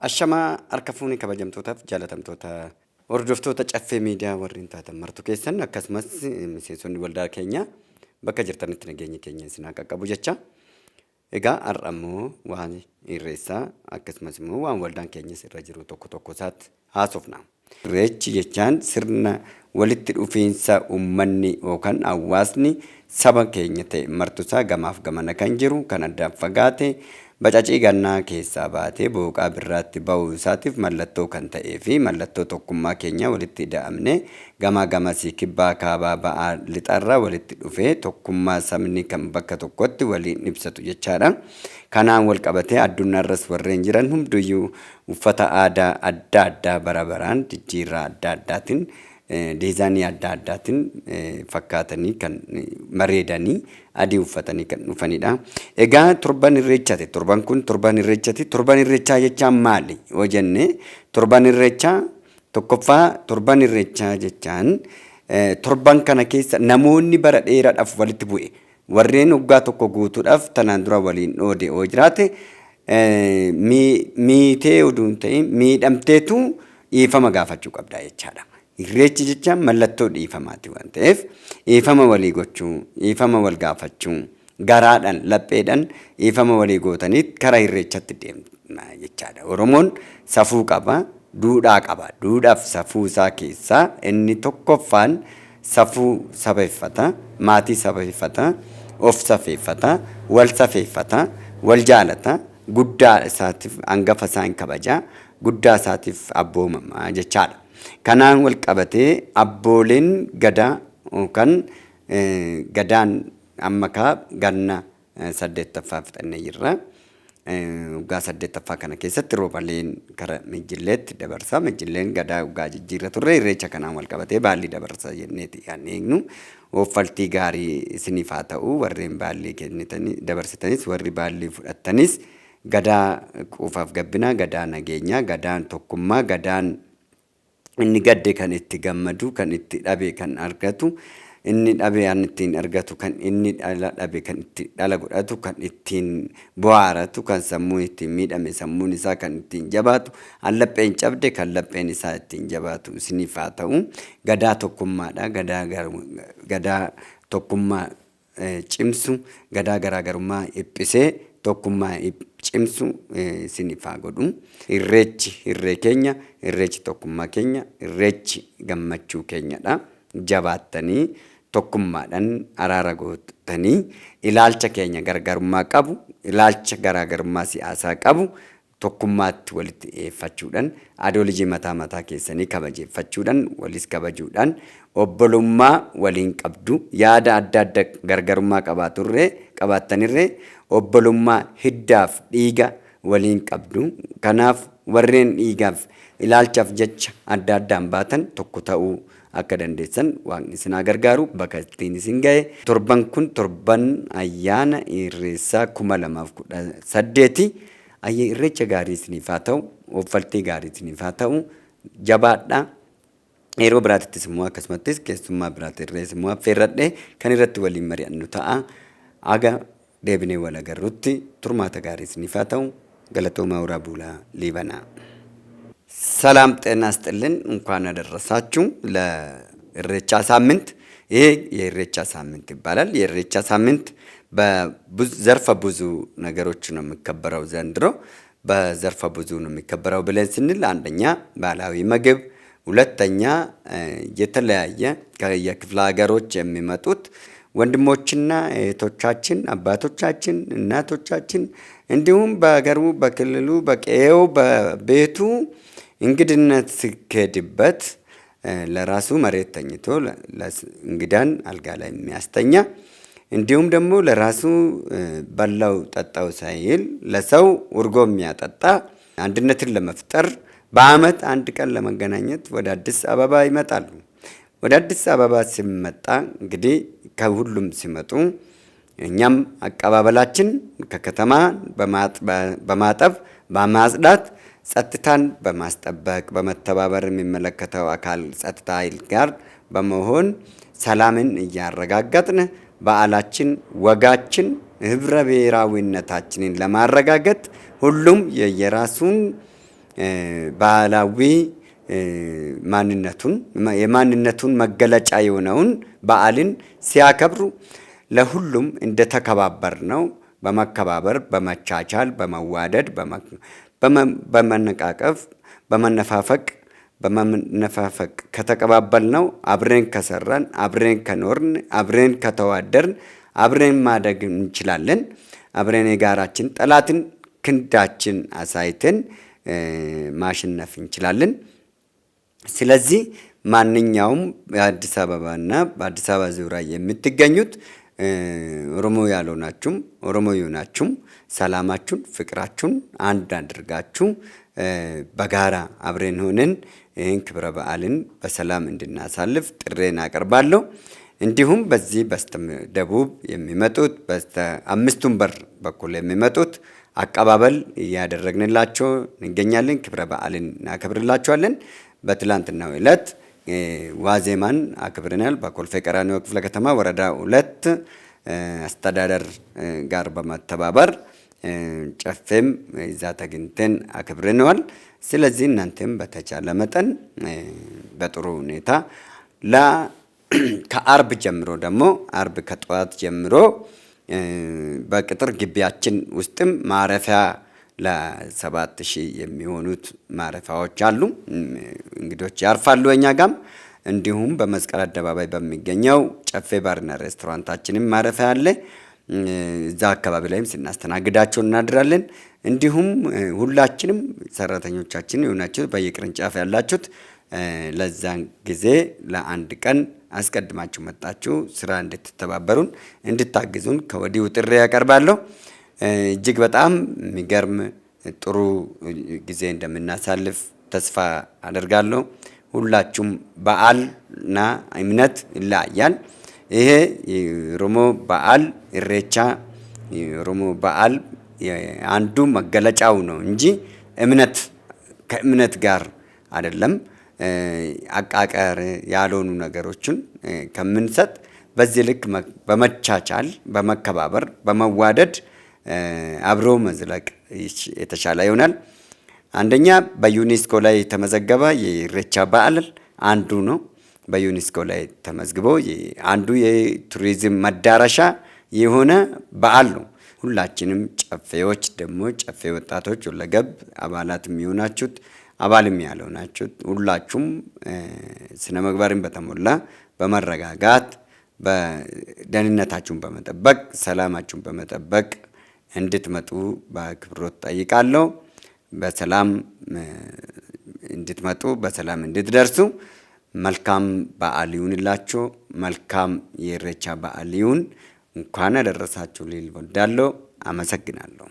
Ashamaa harka fuunii kabajamtootaaf jaalatamtoota hordoftoota caffee miidiyaa warreen taatan martu keessan akkasumas miseensonni waldaa keenya bakka jirtanitti nageenya keenya isin haa qaqqabu jecha. Egaa har'a immoo waan irreessaa akkasumas immoo waan waldaan keenyas irra jiru tokko tokko isaatti haasofna. Irreechi jechaan sirna walitti dhufiinsa uummanni yookaan hawaasni saba keenya ta'e martusaa gamaaf gamana kan jiru kan addaan fagaate bacacii gannaa keessaa baatee booqaa birraatti ba'uu isaatiif mallattoo kan ta'ee fi mallattoo tokkummaa keenya walitti hidhamne gamaa gamasii kibbaa kaabaa ba'aa lixarraa walitti dhufee tokkummaa sabni kan bakka tokkotti waliin ibsatu jechaadha. Kanaan wal qabatee addunyaarras warreen jiran hunduyyuu uffata aadaa adda addaa bara baraan jijjiirraa adda addaatiin diizaanii adda addaatiin fakkaatanii kan bareedanii adii uffatanii kan dhufanidha. Egaa torban irreechaati. Torban kun torban irreechaati. Torban irreechaa jechaan maali? Yoo jenne torban irreechaa tokkoffaa torban irreechaa jechaan torban kana keessa namoonni bara dheeraadhaaf walitti bu'e warreen waggaa tokko guutuudhaaf tanaan dura waliin dhoode yoo jiraate miitee oduun ta'e miidhamteetu dhiifama gaafachuu qabda jechaadha. Irreechi jechaan mallattoo dhiifamaati waan ta'eef dhiifama walii gochuu, dhiifama wal gaafachuu, garaadhaan lapheedhaan dhiifama walii gootanii karaa irreechatti deemna jechaadha. Oromoon safuu qaba, duudhaa qaba. Duudhaaf safuu isaa keessaa inni tokkoffaan safuu safeeffata, maatii safeeffata, of safeeffata, wal safeeffata, wal jaalata, guddaa isaatiif hangafa isaa hin kabaja, guddaa isaatiif abboomamaa jechaadha. Kanaan wal qabatee abbooleen gadaa yookaan gadaan ammakaa ganna 8ffaa fixannee jirra. Waggaa 8ffaa kana keessatti roobaleen kara mijilleetti dabarsa. Mijilleen gadaa waggaa jijjiirra turre irreecha kanaan wal qabatee baalli dabarsa jenneeti kan eegnu. Offaltii gaarii isiniif haa ta'u warreen baallii kennitanii dabarsitanis warri baallii fudhattanis gadaa quufaaf gabbinaa, gadaa nageenyaa, gadaan tokkummaa, gadaan inni gadde kan itti gammadu, kan itti dhabe kan argatu, inni dhabe kan ittiin argatu, kan inni dhabe kan itti dhala godhatu, kan ittiin bohaaratu, kan sammuu ittiin miidhame sammuun isaa kan ittiin jabaatu, an lapheen cabde kan lapheen isaa ittiin jabaatu isiniif haa ta'u. Gadaa tokkummaadha. Gadaa tokkummaa cimsu, gadaa garaagarummaa dhiphisee tokkummaa cimsu isiniif haa godhu. Irreechi irree keenya, irreechi tokkummaa keenya, irreechi gammachuu keenyadha. Jabaattanii tokkummaadhaan araara gootanii ilaalcha keenya garaagarummaa qabu, ilaalcha garaagarummaa siyaasaa qabu tokkummaatti walitti dhiyeeffachuudhaan adoolojii mataa mataa keessanii kabajeeffachuudhaan walis kabajuudhaan obbolummaa waliin qabdu yaada adda adda garaagarummaa qabaattanirree obbolummaa hiddaaf dhiiga waliin qabdu. Kanaaf warreen dhiigaaf ilaalchaaf jecha adda addaan baatan tokko ta'uu akka dandeessan waaqni isin haa gargaaru. Bakka ittiin isin ga'e torban kun torban ayyaana irreessaa 2018 irreecha gaarii isiniif haa ta'u, offaltii gaarii isiniif haa ta'u, jabaadhaa. Yeroo biraattis immoo akkasumattis keessummaa biraatti irrees immoo affeerradhee kan irratti waliin mari'annu ta'a. Aga deebinee wal agarrutti turmaata gaarii isiniif haa ta'u. Galatoomaa Uraa Buulaa Liibanaa። ሰላም ጤና ይስጥልን። እንኳን አደረሳችሁ ለኢሬቻ ሳምንት። ይሄ የኢሬቻ ሳምንት ይባላል። የኢሬቻ ሳምንት በዘርፈ ብዙ ነገሮች ነው የሚከበረው ዘንድሮ። በዘርፈ ብዙ ነው የሚከበረው ብለን ስንል አንደኛ ባህላዊ ምግብ፣ ሁለተኛ የተለያየ ከየክፍለ ሀገሮች የሚመጡት ወንድሞችና እህቶቻችን፣ አባቶቻችን፣ እናቶቻችን እንዲሁም በሀገሩ በክልሉ በቀየው በቤቱ እንግድነት ሲኬድበት ለራሱ መሬት ተኝቶ እንግዳን አልጋ ላይ የሚያስተኛ እንዲሁም ደግሞ ለራሱ በላው ጠጣው ሳይል ለሰው እርጎ የሚያጠጣ አንድነትን ለመፍጠር በዓመት አንድ ቀን ለመገናኘት ወደ አዲስ አበባ ይመጣሉ። ወደ አዲስ አበባ ሲመጣ እንግዲህ ከሁሉም ሲመጡ እኛም አቀባበላችን ከከተማ በማጠብ በማጽዳት ጸጥታን በማስጠበቅ በመተባበር የሚመለከተው አካል ጸጥታ ኃይል ጋር በመሆን ሰላምን እያረጋገጥን በዓላችን ወጋችን ህብረ ብሔራዊነታችንን ለማረጋገጥ ሁሉም የየራሱን ባህላዊ የማንነቱን መገለጫ የሆነውን በዓልን ሲያከብሩ ለሁሉም እንደተከባበር ነው። በመከባበር በመቻቻል በመዋደድ በመነቃቀፍ በመነፋፈቅ ከተቀባበል ነው አብረን ከሰራን አብረን ከኖርን አብረን ከተዋደርን አብረን ማደግ እንችላለን። አብረን የጋራችን ጠላትን ክንዳችን አሳይተን ማሸነፍ እንችላለን። ስለዚህ ማንኛውም በአዲስ አበባና በአዲስ አበባ ዙሪያ የምትገኙት ኦሮሞ ያልሆናችሁም ኦሮሞ የሆናችሁም ሰላማችሁን ፍቅራችሁን አንድ አድርጋችሁ በጋራ አብረን ሆነን ይህን ክብረ በዓልን በሰላም እንድናሳልፍ ጥሬን አቀርባለሁ። እንዲሁም በዚህ በስተደቡብ የሚመጡት በአምስቱም በር በኩል የሚመጡት አቀባበል እያደረግንላቸው እንገኛለን። ክብረ በዓልን እናከብርላቸዋለን። በትላንትናው ዕለት ዋዜማን አክብረናል። በኮልፌ ቀራኒዮ ክፍለ ከተማ ወረዳ 2 አስተዳደር ጋር በመተባበር ጨፌም እዛ ተገኝተን አክብረነዋል። ስለዚህ እናንተም በተቻለ መጠን በጥሩ ሁኔታ ከአርብ ጀምሮ ደግሞ አርብ ከጠዋት ጀምሮ በቅጥር ግቢያችን ውስጥም ማረፊያ ለ7000 የሚሆኑት ማረፊያዎች አሉ። እንግዶች ያርፋሉ እኛ ጋም። እንዲሁም በመስቀል አደባባይ በሚገኘው ጨፌ ባርና ሬስቶራንታችንም ማረፊያ አለ። እዛ አካባቢ ላይም ስናስተናግዳቸው እናድራለን። እንዲሁም ሁላችንም ሰራተኞቻችን የሆናችሁ በየቅርንጫፍ ያላችሁት ለዛን ጊዜ ለአንድ ቀን አስቀድማችሁ መጣችሁ ስራ እንድትተባበሩን እንድታግዙን ከወዲሁ ጥሪ ያቀርባለሁ። እጅግ በጣም የሚገርም ጥሩ ጊዜ እንደምናሳልፍ ተስፋ አደርጋለሁ። ሁላችሁም በዓልና እምነት ይለያያል። ይሄ የኦሮሞ በዓል ኢሬቻ የኦሮሞ በዓል አንዱ መገለጫው ነው እንጂ ከእምነት ጋር አይደለም። አቃቃር ያልሆኑ ነገሮችን ከምንሰጥ በዚህ ልክ በመቻቻል በመከባበር በመዋደድ አብሮ መዝለቅ የተሻለ ይሆናል። አንደኛ በዩኔስኮ ላይ የተመዘገበ የኢሬቻ በዓል አንዱ ነው። በዩኔስኮ ላይ ተመዝግቦ አንዱ የቱሪዝም መዳረሻ የሆነ በዓል ነው። ሁላችንም ጨፌዎች ደግሞ ጨፌ ወጣቶች ሁለገብ አባላትም የሆናችሁት አባልም ያልሆናችሁት ሁላችሁም ስነ ምግባርን በተሞላ በመረጋጋት በደህንነታችሁን በመጠበቅ ሰላማችሁን በመጠበቅ እንድትመጡ በአክብሮት ጠይቃለሁ። በሰላም እንድትመጡ በሰላም እንድትደርሱ መልካም በዓል ይሁንላችሁ። መልካም የኢሬቻ በዓል ይሁን። እንኳን አደረሳችሁ ልል እወዳለሁ። አመሰግናለሁ።